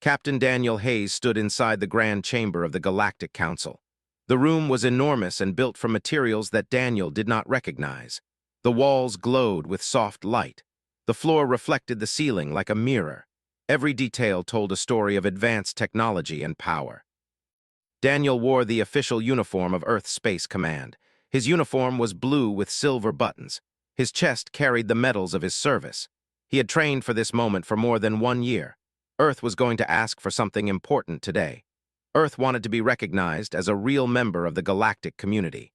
Captain Daniel Hayes stood inside the grand chamber of the Galactic Council. The room was enormous and built from materials that Daniel did not recognize. The walls glowed with soft light. The floor reflected the ceiling like a mirror. Every detail told a story of advanced technology and power. Daniel wore the official uniform of Earth Space Command. His uniform was blue with silver buttons. His chest carried the medals of his service. He had trained for this moment for more than 1 year. Earth was going to ask for something important today. Earth wanted to be recognized as a real member of the galactic community.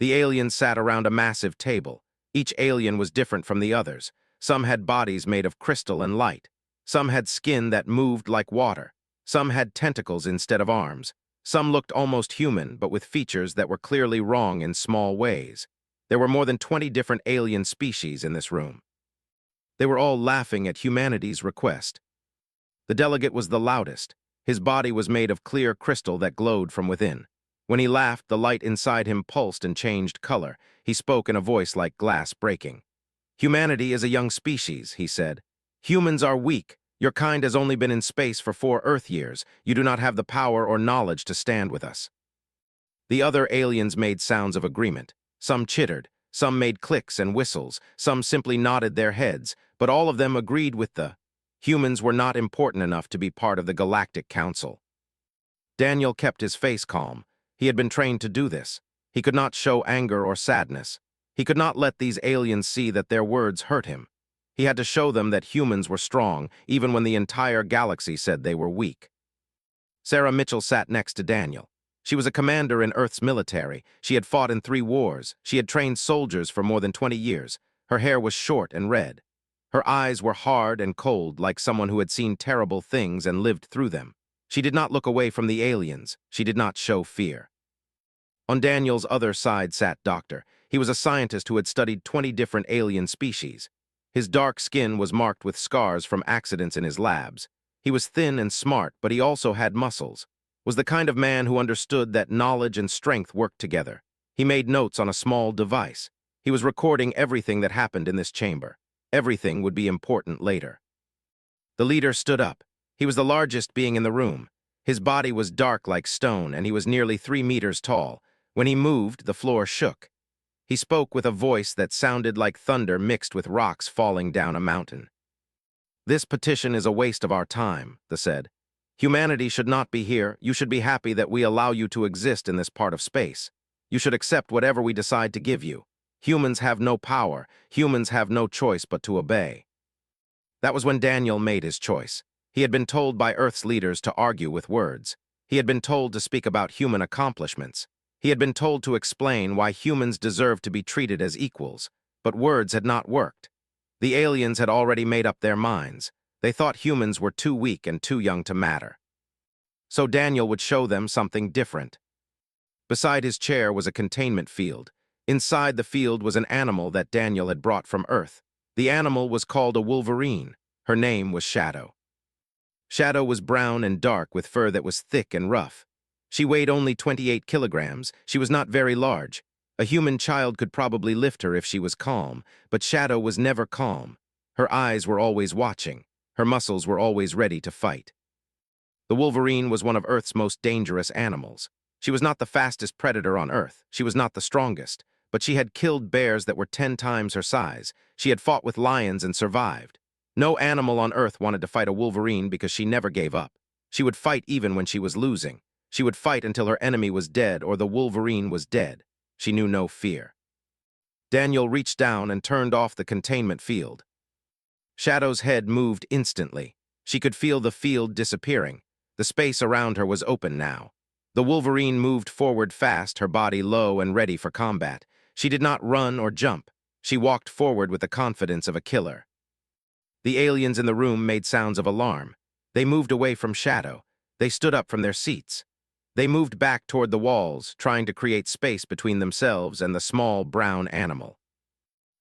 The aliens sat around a massive table. Each alien was different from the others. Some had bodies made of crystal and light. Some had skin that moved like water. Some had tentacles instead of arms. Some looked almost human, but with features that were clearly wrong in small ways. There were more than 20 different alien species in this room. They were all laughing at humanity's request. The delegate was the loudest. His body was made of clear crystal that glowed from within. When he laughed, the light inside him pulsed and changed color. He spoke in a voice like glass breaking. "Humanity is a young species," he said. "Humans are weak. Your kind has only been in space for 4 Earth years. You do not have the power or knowledge to stand with us." The other aliens made sounds of agreement. Some chittered, some made clicks and whistles, some simply nodded their heads, but all of them agreed with the humans were not important enough to be part of the Galactic Council. Daniel kept his face calm. He had been trained to do this. He could not show anger or sadness. He could not let these aliens see that their words hurt him. He had to show them that humans were strong, even when the entire galaxy said they were weak. Sarah Mitchell sat next to Daniel. She was a commander in Earth's military. She had fought in 3 wars. She had trained soldiers for more than 20 years. Her hair was short and red. Her eyes were hard and cold, like someone who had seen terrible things and lived through them. She did not look away from the aliens. She did not show fear. On Daniel's other side sat Doctor. He was a scientist who had studied 20 different alien species. His dark skin was marked with scars from accidents in his labs. He was thin and smart, but he also had muscles. Was the kind of man who understood that knowledge and strength worked together. He made notes on a small device. He was recording everything that happened in this chamber. Everything would be important later. The leader stood up. He was the largest being in the room. His body was dark like stone, and he was nearly 3 meters tall. When he moved, the floor shook. He spoke with a voice that sounded like thunder mixed with rocks falling down a mountain. "This petition is a waste of our time," they said. "Humanity should not be here. You should be happy that we allow you to exist in this part of space. You should accept whatever we decide to give you. Humans have no power. Humans have no choice but to obey." That was when Daniel made his choice. He had been told by Earth's leaders to argue with words. He had been told to speak about human accomplishments. He had been told to explain why humans deserved to be treated as equals, but words had not worked. The aliens had already made up their minds. They thought humans were too weak and too young to matter. So Daniel would show them something different. Beside his chair was a containment field. Inside the field was an animal that Daniel had brought from Earth. The animal was called a Wolverine. Her name was Shadow. Shadow was brown and dark with fur that was thick and rough. She weighed only 28 kilograms. She was not very large. A human child could probably lift her if she was calm, but Shadow was never calm. Her eyes were always watching. Her muscles were always ready to fight. The Wolverine was one of Earth's most dangerous animals. She was not the fastest predator on Earth. She was not the strongest, but she had killed bears that were 10 times her size. She had fought with lions and survived. No animal on Earth wanted to fight a Wolverine because she never gave up. She would fight even when she was losing. She would fight until her enemy was dead or the Wolverine was dead. She knew no fear. Daniel reached down and turned off the containment field. Shadow's head moved instantly. She could feel the field disappearing. The space around her was open now. The Wolverine moved forward fast, her body low and ready for combat. She did not run or jump. She walked forward with the confidence of a killer. The aliens in the room made sounds of alarm. They moved away from Shadow. They stood up from their seats. They moved back toward the walls, trying to create space between themselves and the small brown animal.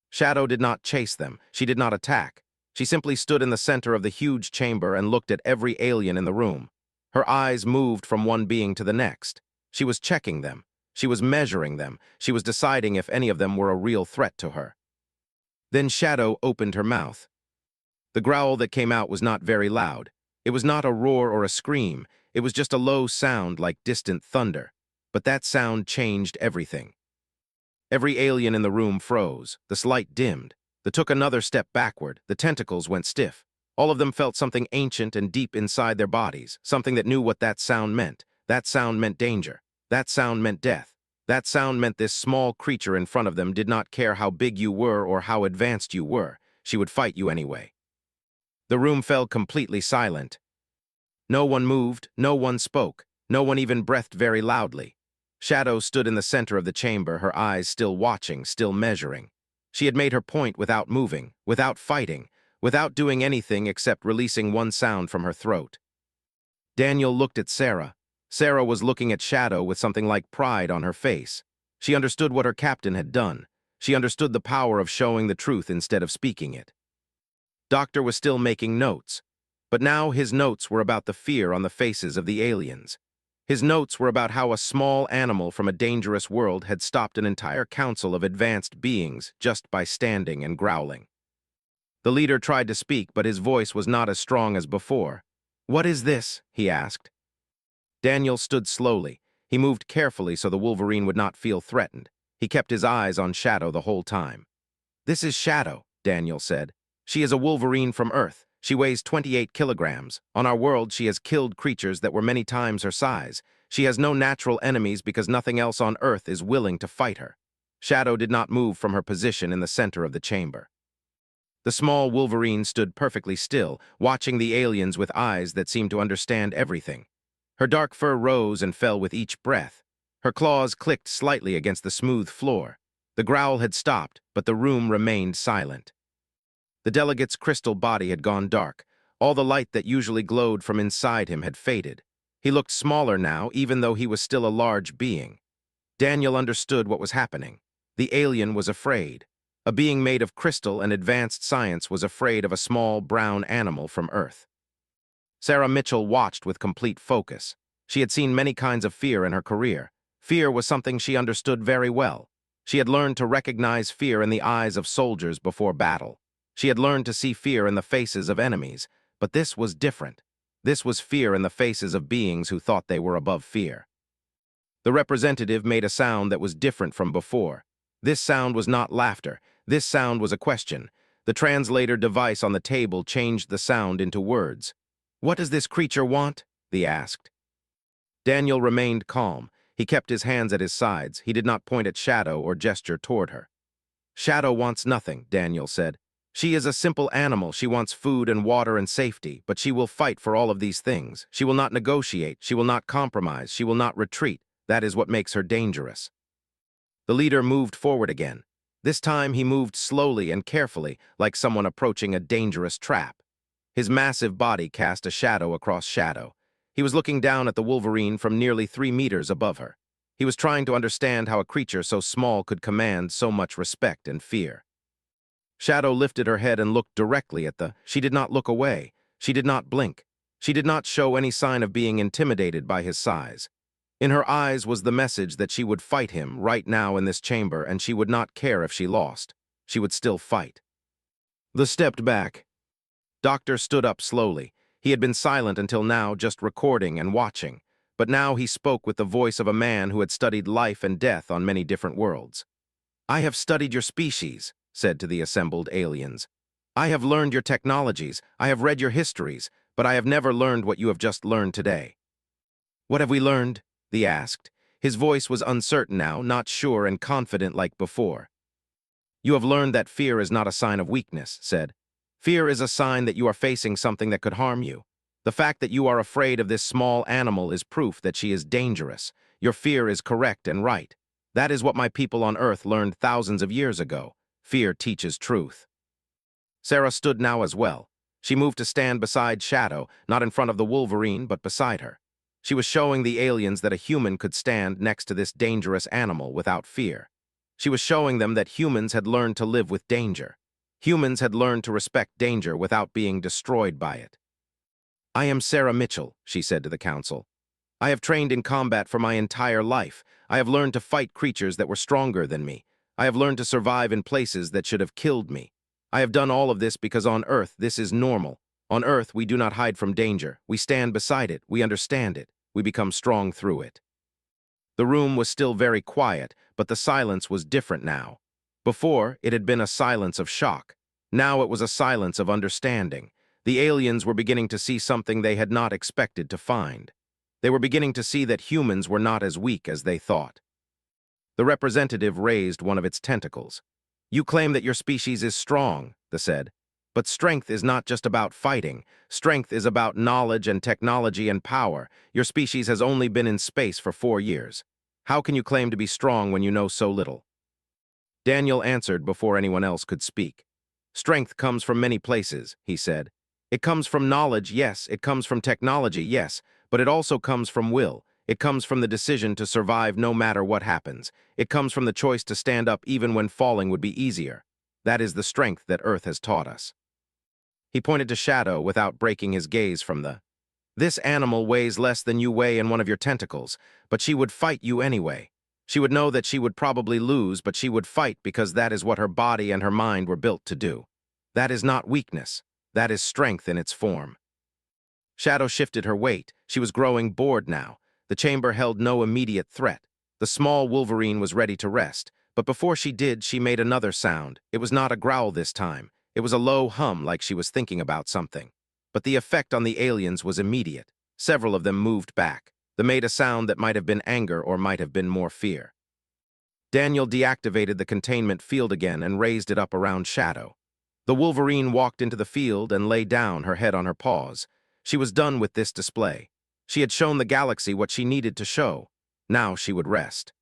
Shadow did not chase them. She did not attack. She simply stood in the center of the huge chamber and looked at every alien in the room. Her eyes moved from one being to the next. She was checking them. She was measuring them. She was deciding if any of them were a real threat to her. Then Shadow opened her mouth. The growl that came out was not very loud. It was not a roar or a scream, it was just a low sound like distant thunder. But that sound changed everything. Every alien in the room froze, the light dimmed. They took another step backward, the tentacles went stiff. All of them felt something ancient and deep inside their bodies, something that knew what that sound meant. That sound meant danger. That sound meant death. That sound meant this small creature in front of them did not care how big you were or how advanced you were. She would fight you anyway. The room fell completely silent. No one moved, no one spoke, no one even breathed very loudly. Shadow stood in the center of the chamber, her eyes still watching, still measuring. She had made her point without moving, without fighting, without doing anything except releasing one sound from her throat. Daniel looked at Sarah. Sarah was looking at Shadow with something like pride on her face. She understood what her captain had done. She understood the power of showing the truth instead of speaking it. Doctor was still making notes, but now his notes were about the fear on the faces of the aliens. His notes were about how a small animal from a dangerous world had stopped an entire council of advanced beings just by standing and growling. The leader tried to speak, but his voice was not as strong as before. "What is this?" he asked. Daniel stood slowly. He moved carefully so the Wolverine would not feel threatened. He kept his eyes on Shadow the whole time. "This is Shadow," Daniel said. "She is a Wolverine from Earth. She weighs 28 kilograms. On our world, she has killed creatures that were many times her size. She has no natural enemies because nothing else on Earth is willing to fight her." Shadow did not move from her position in the center of the chamber. The small Wolverine stood perfectly still, watching the aliens with eyes that seemed to understand everything. Her dark fur rose and fell with each breath. Her claws clicked slightly against the smooth floor. The growl had stopped, but the room remained silent. The delegate's crystal body had gone dark. All the light that usually glowed from inside him had faded. He looked smaller now, even though he was still a large being. Daniel understood what was happening. The alien was afraid. A being made of crystal and advanced science was afraid of a small brown animal from Earth. Sarah Mitchell watched with complete focus. She had seen many kinds of fear in her career. Fear was something she understood very well. She had learned to recognize fear in the eyes of soldiers before battle. She had learned to see fear in the faces of enemies, but this was different. This was fear in the faces of beings who thought they were above fear. The representative made a sound that was different from before. This sound was not laughter. This sound was a question. The translator device on the table changed the sound into words. "What does this creature want?" they asked. Daniel remained calm. He kept his hands at his sides. He did not point at Shadow or gesture toward her. "Shadow wants nothing," Daniel said. "She is a simple animal. She wants food and water and safety, but she will fight for all of these things. She will not negotiate. She will not compromise. She will not retreat. That is what makes her dangerous." The leader moved forward again. This time he moved slowly and carefully, like someone approaching a dangerous trap. His massive body cast a shadow across Shadow. He was looking down at the Wolverine from nearly 3 meters above her. He was trying to understand how a creature so small could command so much respect and fear. Shadow lifted her head and looked directly at the... She did not look away. She did not blink. She did not show any sign of being intimidated by his size. In her eyes was the message that she would fight him right now in this chamber, and she would not care if she lost. She would still fight. They stepped back. Doctor stood up slowly. He had been silent until now, just recording and watching. But now he spoke with the voice of a man who had studied life and death on many different worlds. "I have studied your species," said to the assembled aliens. "I have learned your technologies. I have read your histories, but I have never learned what you have just learned today." "What have we learned?" they asked. His voice was uncertain now, not sure and confident like before. "You have learned that fear is not a sign of weakness," said. "Fear is a sign that you are facing something that could harm you. The fact that you are afraid of this small animal is proof that she is dangerous. Your fear is correct and right. That is what my people on Earth learned thousands of years ago. Fear teaches truth." Sarah stood now as well. She moved to stand beside Shadow, not in front of the Wolverine, but beside her. She was showing the aliens that a human could stand next to this dangerous animal without fear. She was showing them that humans had learned to live with danger. Humans had learned to respect danger without being destroyed by it. "I am Sarah Mitchell," she said to the council. "I have trained in combat for my entire life. I have learned to fight creatures that were stronger than me. I have learned to survive in places that should have killed me. I have done all of this because on Earth this is normal. On Earth, we do not hide from danger. We stand beside it. We understand it. We become strong through it. The room was still very quiet, but the silence was different now. Before, it had been a silence of shock. Now it was a silence of understanding. The aliens were beginning to see something they had not expected to find. They were beginning to see that humans were not as weak as they thought. The representative raised one of its tentacles. "You claim that your species is strong," they said. "But strength is not just about fighting. Strength is about knowledge and technology and power. Your species has only been in space for 4 years. How can you claim to be strong when you know so little?" Daniel answered before anyone else could speak. "Strength comes from many places," he said. "It comes from knowledge, yes. It comes from technology, yes. But it also comes from will. It comes from the decision to survive no matter what happens. It comes from the choice to stand up even when falling would be easier. That is the strength that Earth has taught us." He pointed to Shadow without breaking his gaze from the. "This animal weighs less than you weigh in one of your tentacles, but she would fight you anyway. She would know that she would probably lose, but she would fight because that is what her body and her mind were built to do. That is not weakness. That is strength in its form." Shadow shifted her weight. She was growing bored now. The chamber held no immediate threat. The small Wolverine was ready to rest, but before she did, she made another sound. It was not a growl this time. It was a low hum, like she was thinking about something. But the effect on the aliens was immediate. Several of them moved back. They made a sound that might have been anger or might have been more fear. Daniel deactivated the containment field again and raised it up around Shadow. The Wolverine walked into the field and lay down, her head on her paws. She was done with this display. She had shown the galaxy what she needed to show. Now she would rest.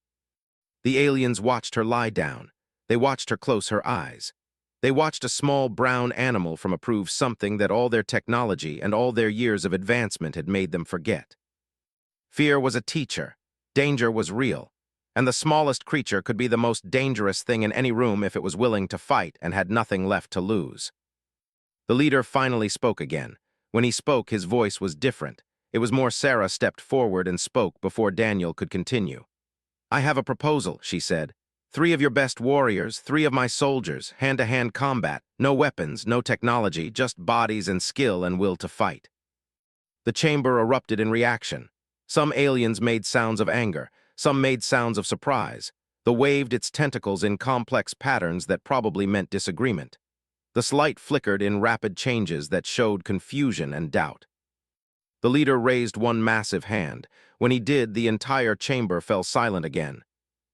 The aliens watched her lie down. They watched her close her eyes. They watched a small brown animal from approve something that all their technology and all their years of advancement had made them forget. Fear was a teacher. Danger was real. And the smallest creature could be the most dangerous thing in any room if it was willing to fight and had nothing left to lose. The leader finally spoke again. When he spoke, his voice was different. It was more. Sarah stepped forward and spoke before Daniel could continue. "I have a proposal," she said. 3 of your best warriors, 3 of my soldiers, hand-to-hand combat, no weapons, no technology, just bodies and skill and will to fight." The chamber erupted in reaction. Some aliens made sounds of anger. Some made sounds of surprise. The waved its tentacles in complex patterns that probably meant disagreement. The light flickered in rapid changes that showed confusion and doubt. The leader raised one massive hand. When he did, the entire chamber fell silent again.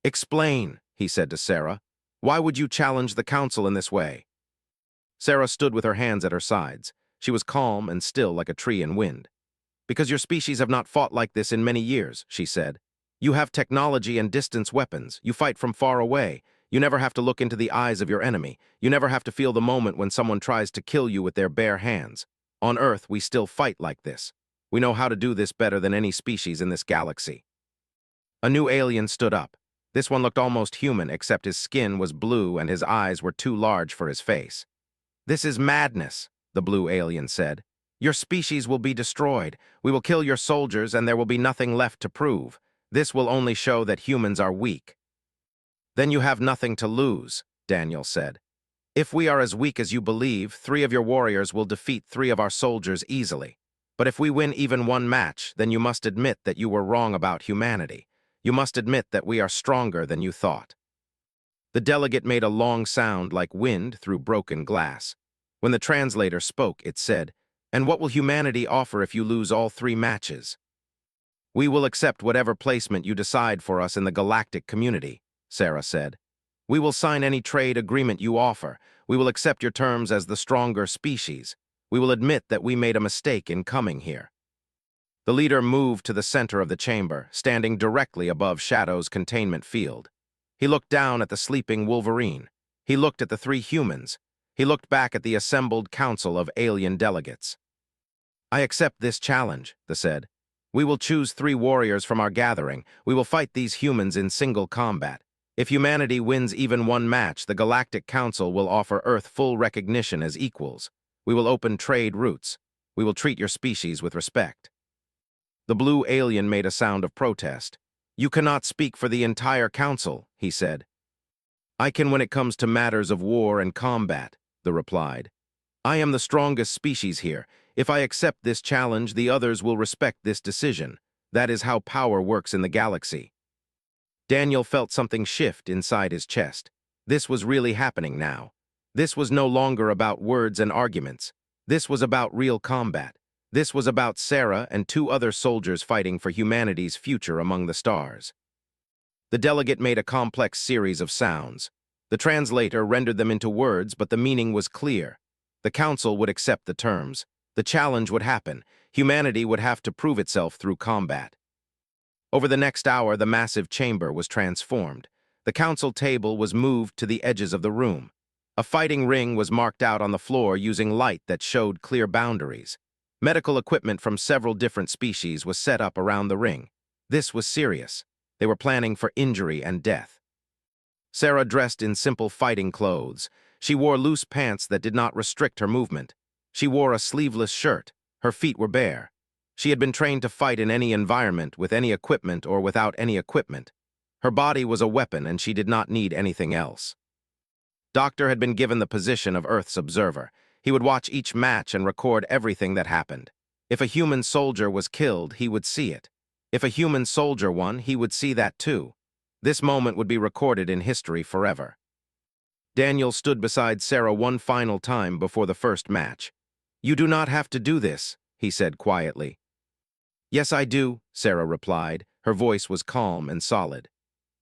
"Explain," he said to Sarah. "Why would you challenge the council in this way?" Sarah stood with her hands at her sides. She was calm and still like a tree in wind. "Because your species have not fought like this in many years," she said. "You have technology and distance weapons. You fight from far away. You never have to look into the eyes of your enemy. You never have to feel the moment when someone tries to kill you with their bare hands. On Earth, we still fight like this. We know how to do this better than any species in this galaxy." A new alien stood up. This one looked almost human, except his skin was blue and his eyes were too large for his face. "This is madness," the blue alien said. "Your species will be destroyed. We will kill your soldiers and there will be nothing left to prove. This will only show that humans are weak." "Then you have nothing to lose," Daniel said. "If we are as weak as you believe, 3 of your warriors will defeat 3 of our soldiers easily. But if we win even one match, then you must admit that you were wrong about humanity. You must admit that we are stronger than you thought." The delegate made a long sound like wind through broken glass. When the translator spoke, it said, "And what will humanity offer if you lose all 3 matches?" "We will accept whatever placement you decide for us in the galactic community," Sarah said. "We will sign any trade agreement you offer. We will accept your terms as the stronger species. We will admit that we made a mistake in coming here." The leader moved to the center of the chamber, standing directly above Shadow's containment field. He looked down at the sleeping Wolverine. He looked at the 3 humans. He looked back at the assembled council of alien delegates. "I accept this challenge," they said. "We will choose 3 warriors from our gathering. We will fight these humans in single combat. If humanity wins even one match, the Galactic Council will offer Earth full recognition as equals. We will open trade routes. We will treat your species with respect." The blue alien made a sound of protest. "You cannot speak for the entire council," he said. "I can when it comes to matters of war and combat," they replied. "I am the strongest species here. If I accept this challenge, the others will respect this decision. That is how power works in the galaxy. Daniel felt something shift inside his chest. This was really happening now. This was no longer about words and arguments. This was about real combat. This was about Sarah and two other soldiers fighting for humanity's future among the stars. The delegate made a complex series of sounds. The translator rendered them into words, but the meaning was clear. The council would accept the terms. The challenge would happen. Humanity would have to prove itself through combat. Over the next hour, the massive chamber was transformed. The council table was moved to the edges of the room. A fighting ring was marked out on the floor using light that showed clear boundaries. Medical equipment from several different species was set up around the ring. This was serious. They were planning for injury and death. Sarah dressed in simple fighting clothes. She wore loose pants that did not restrict her movement. She wore a sleeveless shirt. Her feet were bare. She had been trained to fight in any environment, with any equipment or without any equipment. Her body was a weapon and she did not need anything else. Doctor had been given the position of Earth's observer. He would watch each match and record everything that happened. If a human soldier was killed, he would see it. If a human soldier won, he would see that too. This moment would be recorded in history forever. Daniel stood beside Sarah one final time before the first match. "You do not have to do this," he said quietly. "Yes, I do," Sarah replied. Her voice was calm and solid.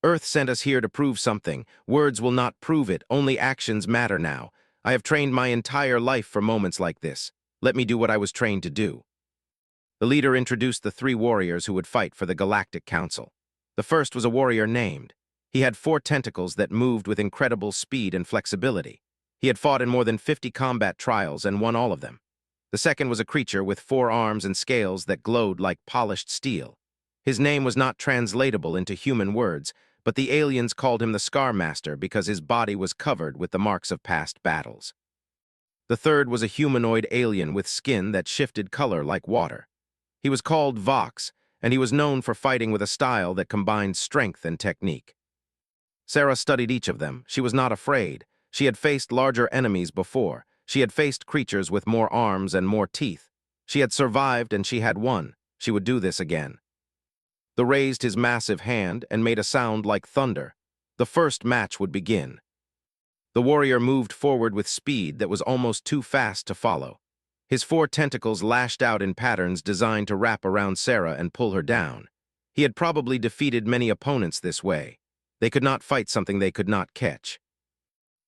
"Earth sent us here to prove something. Words will not prove it. Only actions matter now. I have trained my entire life for moments like this. Let me do what I was trained to do." The leader introduced the three warriors who would fight for the Galactic Council. The first was a warrior named. He had 4 tentacles that moved with incredible speed and flexibility. He had fought in more than 50 combat trials and won all of them. The second was a creature with 4 arms and scales that glowed like polished steel. His name was not translatable into human words, but the aliens called him the Scar Master because his body was covered with the marks of past battles. The third was a humanoid alien with skin that shifted color like water. He was called Vox, and he was known for fighting with a style that combined strength and technique. Sarah studied each of them. She was not afraid. She had faced larger enemies before. She had faced creatures with more arms and more teeth. She had survived and she had won. She would do this again. The raised his massive hand and made a sound like thunder. The first match would begin. The warrior moved forward with speed that was almost too fast to follow. His 4 tentacles lashed out in patterns designed to wrap around Sarah and pull her down. He had probably defeated many opponents this way. They could not fight something they could not catch.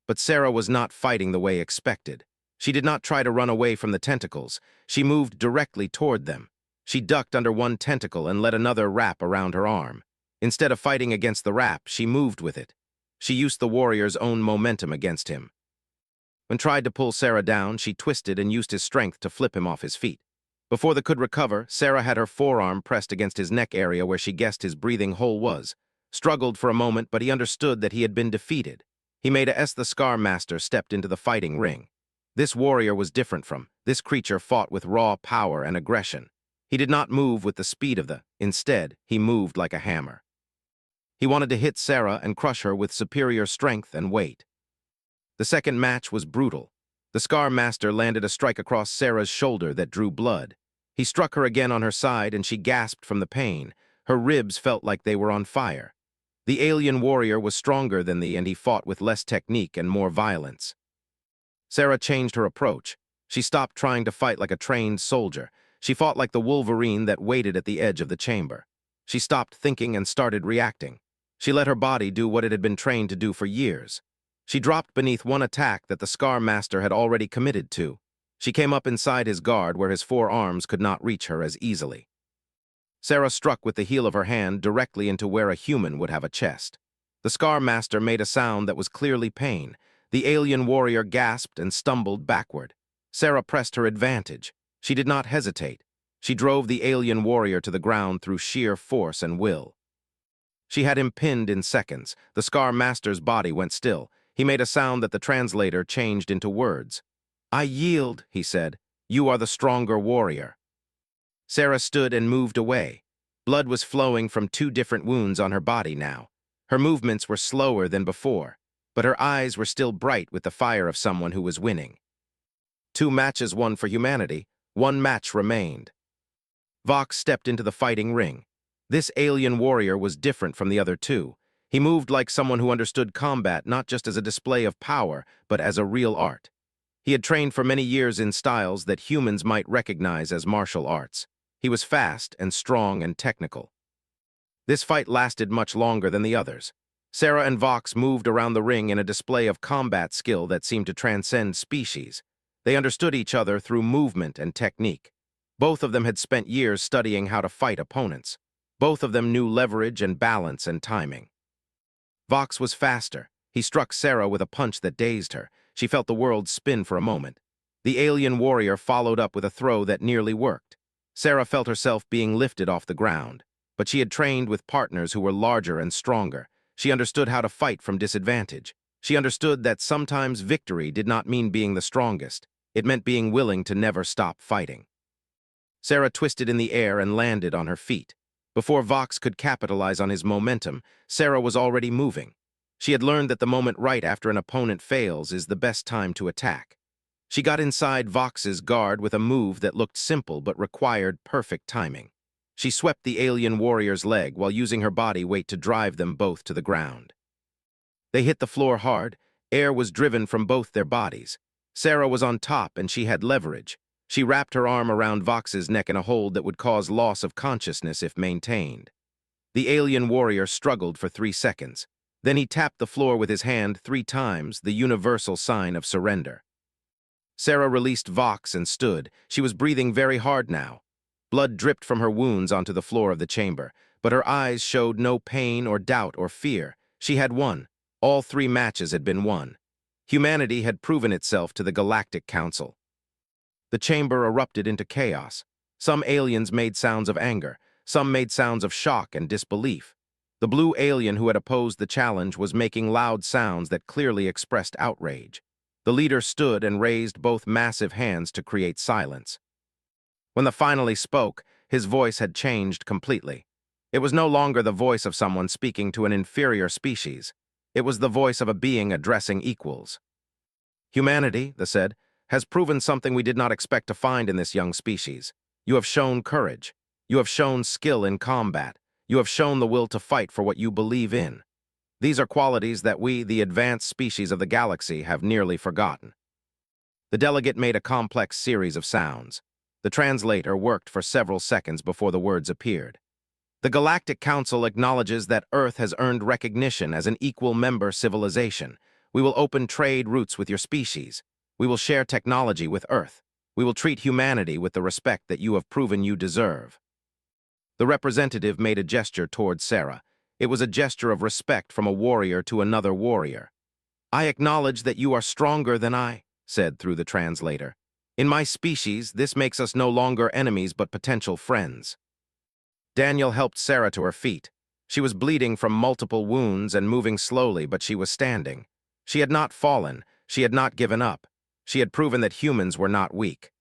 But Sarah was not fighting the way expected. She did not try to run away from the tentacles. She moved directly toward them. She ducked under one tentacle and let another wrap around her arm. Instead of fighting against the wrap, she moved with it. She used the warrior's own momentum against him. When tried to pull Sarah down, she twisted and used his strength to flip him off his feet. Before they could recover, Sarah had her forearm pressed against his neck area where she guessed his breathing hole was. Struggled for a moment, but he understood that he had been defeated. He made a the Scar Master stepped into the fighting ring. This warrior was different from. This creature fought with raw power and aggression. He did not move with the speed of instead, he moved like a hammer. He wanted to hit Sarah and crush her with superior strength and weight. The second match was brutal. The Scar Master landed a strike across Sarah's shoulder that drew blood. He struck her again on her side and she gasped from the pain. Her ribs felt like they were on fire. The alien warrior was stronger than and he fought with less technique and more violence. Sarah changed her approach. She stopped trying to fight like a trained soldier. She fought like the Wolverine that waited at the edge of the chamber. She stopped thinking and started reacting. She let her body do what it had been trained to do for years. She dropped beneath one attack that the Scar Master had already committed to. She came up inside his guard where his 4 arms could not reach her as easily. Sarah struck with the heel of her hand directly into where a human would have a chest. The Scar Master made a sound that was clearly pain. The alien warrior gasped and stumbled backward. Sarah pressed her advantage. She did not hesitate. She drove the alien warrior to the ground through sheer force and will. She had him pinned in seconds. The Scar Master's body went still. He made a sound that the translator changed into words. "I yield," he said. "You are the stronger warrior." Sarah stood and moved away. Blood was flowing from 2 different wounds on her body now. Her movements were slower than before, but her eyes were still bright with the fire of someone who was winning. 2 matches won for humanity. One match remained. Vox stepped into the fighting ring. This alien warrior was different from the other two. He moved like someone who understood combat not just as a display of power, but as a real art. He had trained for many years in styles that humans might recognize as martial arts. He was fast and strong and technical. This fight lasted much longer than the others. Sarah and Vox moved around the ring in a display of combat skill that seemed to transcend species. They understood each other through movement and technique. Both of them had spent years studying how to fight opponents. Both of them knew leverage and balance and timing. Vox was faster. He struck Sarah with a punch that dazed her. She felt the world spin for a moment. The alien warrior followed up with a throw that nearly worked. Sarah felt herself being lifted off the ground, but she had trained with partners who were larger and stronger. She understood how to fight from disadvantage. She understood that sometimes victory did not mean being the strongest. It meant being willing to never stop fighting. Sarah twisted in the air and landed on her feet. Before Vox could capitalize on his momentum, Sarah was already moving. She had learned that the moment right after an opponent fails is the best time to attack. She got inside Vox's guard with a move that looked simple but required perfect timing. She swept the alien warrior's leg while using her body weight to drive them both to the ground. They hit the floor hard. Air was driven from both their bodies. Sarah was on top and she had leverage. She wrapped her arm around Vox's neck in a hold that would cause loss of consciousness if maintained. The alien warrior struggled for 3 seconds. Then he tapped the floor with his hand 3 times, the universal sign of surrender. Sarah released Vox and stood. She was breathing very hard now. Blood dripped from her wounds onto the floor of the chamber, but her eyes showed no pain or doubt or fear. She had won. All 3 matches had been won. Humanity had proven itself to the Galactic Council. The chamber erupted into chaos. Some aliens made sounds of anger. Some made sounds of shock and disbelief. The blue alien who had opposed the challenge was making loud sounds that clearly expressed outrage. The leader stood and raised both massive hands to create silence. When the finally spoke, his voice had changed completely. It was no longer the voice of someone speaking to an inferior species. It was the voice of a being addressing equals. Humanity, they said, has proven something we did not expect to find in this young species. You have shown courage. You have shown skill in combat. You have shown the will to fight for what you believe in. These are qualities that we, the advanced species of the galaxy, have nearly forgotten. The delegate made a complex series of sounds. The translator worked for several seconds before the words appeared. The Galactic Council acknowledges that Earth has earned recognition as an equal member civilization. We will open trade routes with your species. We will share technology with Earth. We will treat humanity with the respect that you have proven you deserve. The representative made a gesture towards Sarah. It was a gesture of respect from a warrior to another warrior. I acknowledge that you are stronger than I, said through the translator. In my species, this makes us no longer enemies but potential friends. Daniel helped Sarah to her feet. She was bleeding from multiple wounds and moving slowly, but she was standing. She had not fallen. She had not given up. She had proven that humans were not weak.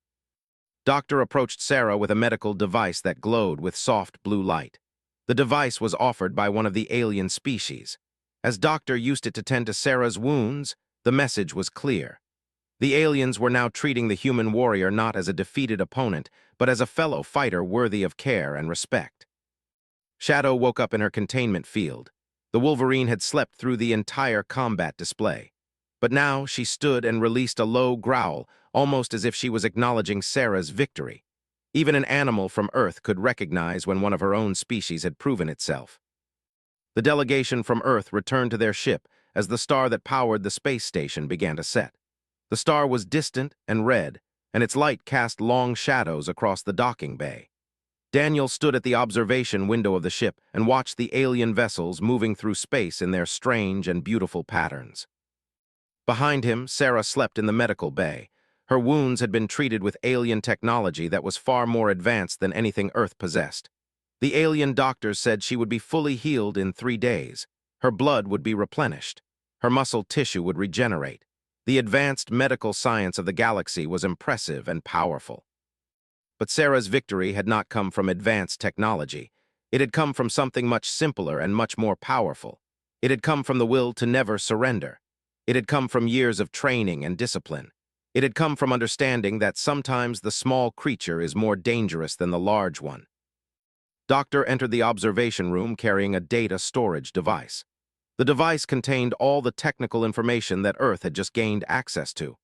Doctor approached Sarah with a medical device that glowed with soft blue light. The device was offered by one of the alien species. As Doctor used it to tend to Sarah's wounds, the message was clear. The aliens were now treating the human warrior not as a defeated opponent, but as a fellow fighter worthy of care and respect. Shadow woke up in her containment field. The Wolverine had slept through the entire combat display. But now she stood and released a low growl, almost as if she was acknowledging Sarah's victory. Even an animal from Earth could recognize when one of her own species had proven itself. The delegation from Earth returned to their ship as the star that powered the space station began to set. The star was distant and red, and its light cast long shadows across the docking bay. Daniel stood at the observation window of the ship and watched the alien vessels moving through space in their strange and beautiful patterns. Behind him, Sarah slept in the medical bay. Her wounds had been treated with alien technology that was far more advanced than anything Earth possessed. The alien doctors said she would be fully healed in 3 days. Her blood would be replenished. Her muscle tissue would regenerate. The advanced medical science of the galaxy was impressive and powerful. But Sarah's victory had not come from advanced technology. It had come from something much simpler and much more powerful. It had come from the will to never surrender. It had come from years of training and discipline. It had come from understanding that sometimes the small creature is more dangerous than the large one. Doctor entered the observation room carrying a data storage device. The device contained all the technical information that Earth had just gained access to.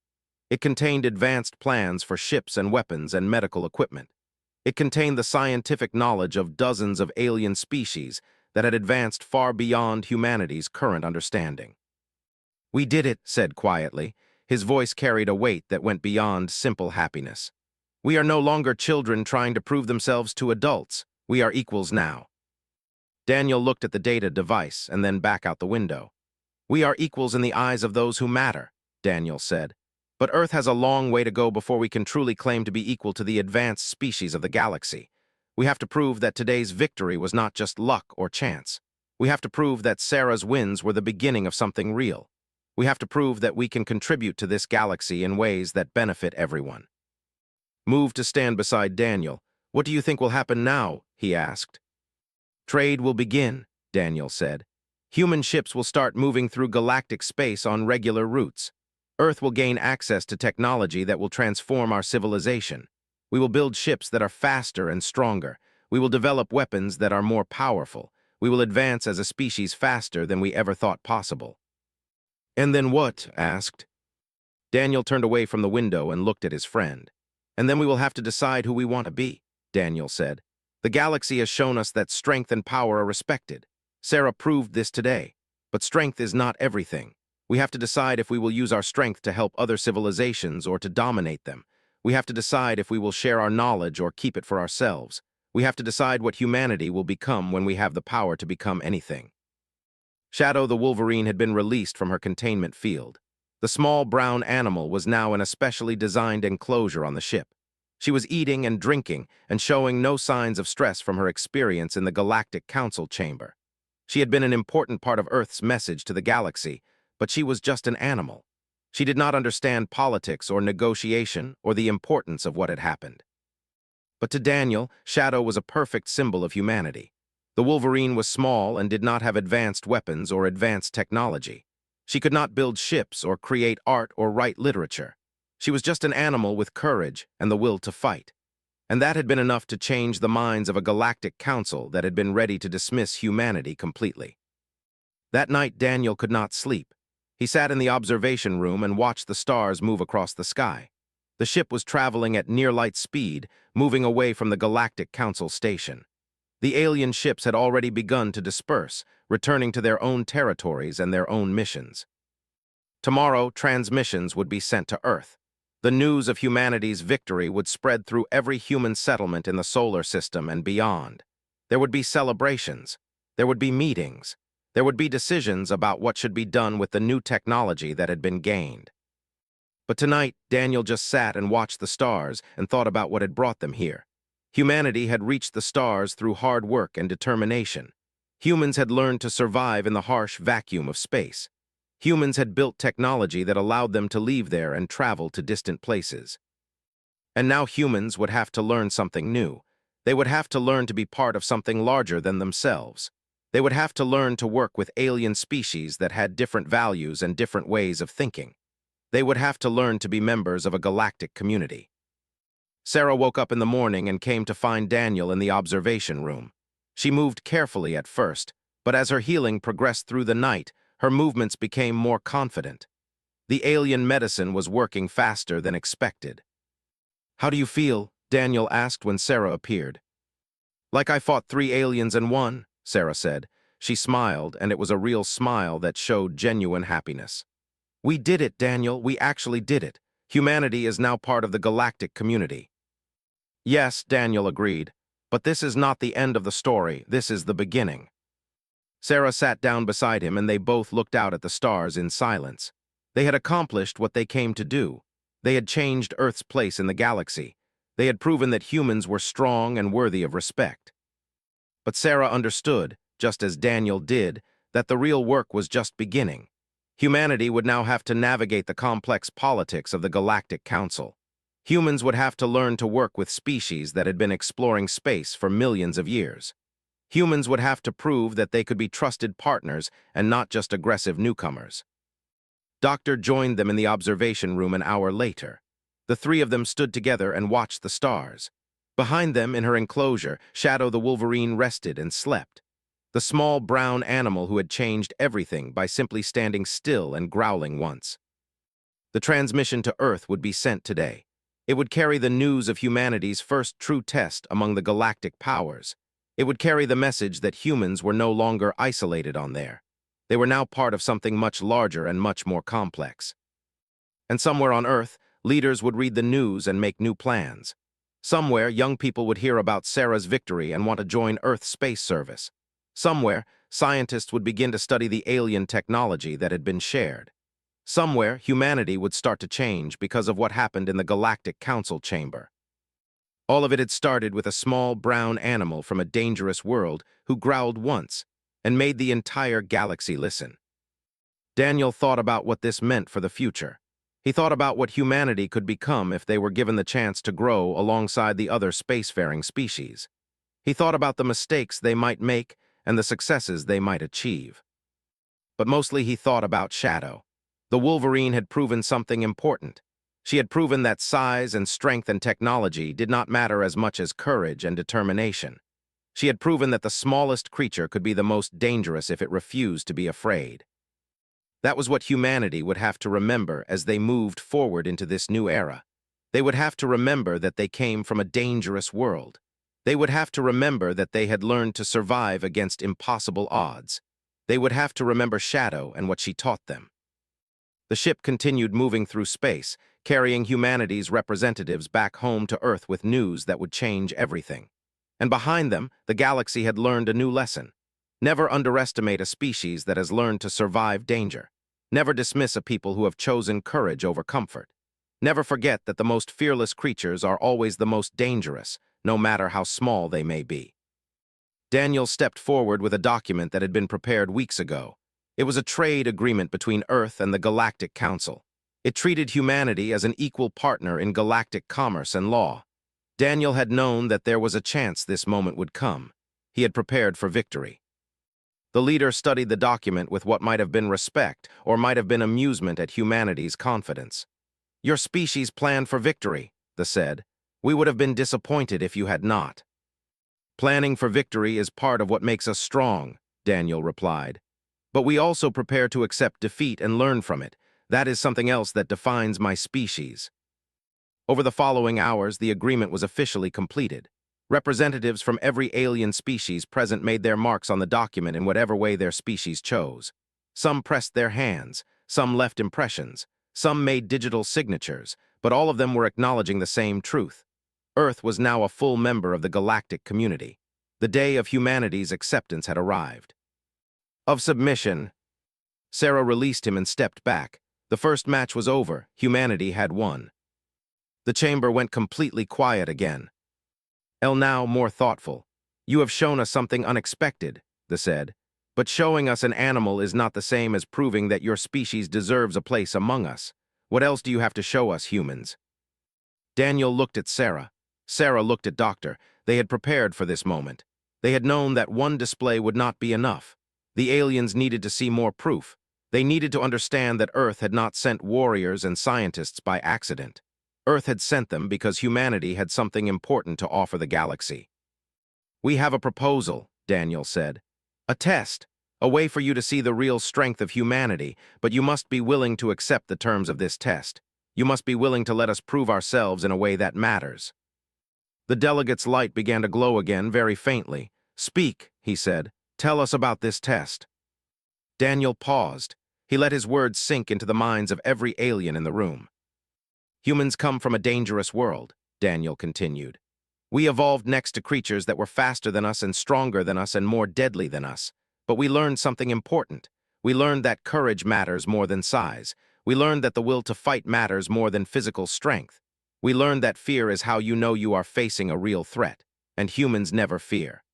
It contained advanced plans for ships and weapons and medical equipment. It contained the scientific knowledge of dozens of alien species that had advanced far beyond humanity's current understanding. "We did it," said quietly. His voice carried a weight that went beyond simple happiness. "We are no longer children trying to prove themselves to adults. We are equals now." Daniel looked at the data device and then back out the window. "We are equals in the eyes of those who matter," Daniel said. "But Earth has a long way to go before we can truly claim to be equal to the advanced species of the galaxy. We have to prove that today's victory was not just luck or chance. We have to prove that Sarah's wins were the beginning of something real. We have to prove that we can contribute to this galaxy in ways that benefit everyone." Moved to stand beside Daniel. "What do you think will happen now?" he asked. "Trade will begin," Daniel said. "Human ships will start moving through galactic space on regular routes. Earth will gain access to technology that will transform our civilization. We will build ships that are faster and stronger. We will develop weapons that are more powerful. We will advance as a species faster than we ever thought possible." "And then what?" asked. Daniel turned away from the window and looked at his friend. "And then we will have to decide who we want to be," Daniel said. "The galaxy has shown us that strength and power are respected. Sarah proved this today. But strength is not everything. We have to decide if we will use our strength to help other civilizations or to dominate them. We have to decide if we will share our knowledge or keep it for ourselves. We have to decide what humanity will become when we have the power to become anything." Shadow the Wolverine had been released from her containment field. The small brown animal was now in a specially designed enclosure on the ship. She was eating and drinking and showing no signs of stress from her experience in the Galactic Council chamber. She had been an important part of Earth's message to the galaxy, but she was just an animal. She did not understand politics or negotiation or the importance of what had happened. But to Daniel, Shadow was a perfect symbol of humanity. The Wolverine was small and did not have advanced weapons or advanced technology. She could not build ships or create art or write literature. She was just an animal with courage and the will to fight. And that had been enough to change the minds of a galactic council that had been ready to dismiss humanity completely. That night, Daniel could not sleep. He sat in the observation room and watched the stars move across the sky. The ship was traveling at near-light speed, moving away from the Galactic Council station. The alien ships had already begun to disperse, returning to their own territories and their own missions. Tomorrow, transmissions would be sent to Earth. The news of humanity's victory would spread through every human settlement in the solar system and beyond. There would be celebrations. There would be meetings. There would be decisions about what should be done with the new technology that had been gained. But tonight, Daniel just sat and watched the stars and thought about what had brought them here. Humanity had reached the stars through hard work and determination. Humans had learned to survive in the harsh vacuum of space. Humans had built technology that allowed them to leave there and travel to distant places. And now humans would have to learn something new. They would have to learn to be part of something larger than themselves. They would have to learn to work with alien species that had different values and different ways of thinking. They would have to learn to be members of a galactic community. Sarah woke up in the morning and came to find Daniel in the observation room. She moved carefully at first, but as her healing progressed through the night, her movements became more confident. The alien medicine was working faster than expected. "How do you feel?" Daniel asked when Sarah appeared. "Like I fought 3 aliens and won," Sarah said. She smiled, and it was a real smile that showed genuine happiness. "We did it, Daniel. We actually did it. Humanity is now part of the galactic community." "Yes," Daniel agreed, "but this is not the end of the story. This is the beginning." Sarah sat down beside him and they both looked out at the stars in silence. They had accomplished what they came to do. They had changed Earth's place in the galaxy. They had proven that humans were strong and worthy of respect. But Sarah understood, just as Daniel did, that the real work was just beginning. Humanity would now have to navigate the complex politics of the Galactic Council. Humans would have to learn to work with species that had been exploring space for millions of years. Humans would have to prove that they could be trusted partners and not just aggressive newcomers. Doctor joined them in the observation room an hour later. The three of them stood together and watched the stars. Behind them, in her enclosure, Shadow the Wolverine rested and slept. The small brown animal who had changed everything by simply standing still and growling once. The transmission to Earth would be sent today. It would carry the news of humanity's first true test among the galactic powers. It would carry the message that humans were no longer isolated on there. They were now part of something much larger and much more complex. And somewhere on Earth, leaders would read the news and make new plans. Somewhere, young people would hear about Sarah's victory and want to join Earth's space service. Somewhere, scientists would begin to study the alien technology that had been shared. Somewhere, humanity would start to change because of what happened in the Galactic Council chamber. All of it had started with a small brown animal from a dangerous world who growled once and made the entire galaxy listen. Daniel thought about what this meant for the future. He thought about what humanity could become if they were given the chance to grow alongside the other spacefaring species. He thought about the mistakes they might make and the successes they might achieve. But mostly he thought about Shadow. The Wolverine had proven something important. She had proven that size and strength and technology did not matter as much as courage and determination. She had proven that the smallest creature could be the most dangerous if it refused to be afraid. That was what humanity would have to remember as they moved forward into this new era. They would have to remember that they came from a dangerous world. They would have to remember that they had learned to survive against impossible odds. They would have to remember Shadow and what she taught them. The ship continued moving through space, carrying humanity's representatives back home to Earth with news that would change everything. And behind them, the galaxy had learned a new lesson. Never underestimate a species that has learned to survive danger. Never dismiss a people who have chosen courage over comfort. Never forget that the most fearless creatures are always the most dangerous, no matter how small they may be. Daniel stepped forward with a document that had been prepared weeks ago. It was a trade agreement between Earth and the Galactic Council. It treated humanity as an equal partner in galactic commerce and law. Daniel had known that there was a chance this moment would come. He had prepared for victory. The leader studied the document with what might have been respect or might have been amusement at humanity's confidence. "Your species planned for victory," they said. "We would have been disappointed if you had not." "Planning for victory is part of what makes us strong," Daniel replied. "But we also prepare to accept defeat and learn from it. That is something else that defines my species." Over the following hours, the agreement was officially completed. Representatives from every alien species present made their marks on the document in whatever way their species chose. Some pressed their hands, some left impressions, some made digital signatures, but all of them were acknowledging the same truth. Earth was now a full member of the galactic community. The day of humanity's acceptance had arrived. Of submission, Sarah released him and stepped back. The first match was over. Humanity had won. The chamber went completely quiet again. El now more thoughtful. "You have shown us something unexpected," they said. "But showing us an animal is not the same as proving that your species deserves a place among us. What else do you have to show us, humans?" Daniel looked at Sarah. Sarah looked at Doctor. They had prepared for this moment. They had known that one display would not be enough. The aliens needed to see more proof. They needed to understand that Earth had not sent warriors and scientists by accident. Earth had sent them because humanity had something important to offer the galaxy. "We have a proposal," Daniel said. "A test, a way for you to see the real strength of humanity, but you must be willing to accept the terms of this test. You must be willing to let us prove ourselves in a way that matters." The delegate's light began to glow again very faintly. "Speak," he said. "Tell us about this test." Daniel paused. He let his words sink into the minds of every alien in the room. "Humans come from a dangerous world," Daniel continued. "We evolved next to creatures that were faster than us and stronger than us and more deadly than us. But we learned something important. We learned that courage matters more than size. We learned that the will to fight matters more than physical strength. We learned that fear is how you know you are facing a real threat, and humans never fear."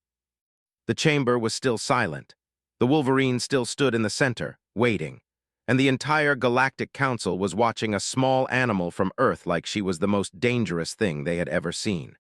The chamber was still silent. The Wolverine still stood in the center, waiting. And the entire Galactic Council was watching a small animal from Earth like she was the most dangerous thing they had ever seen.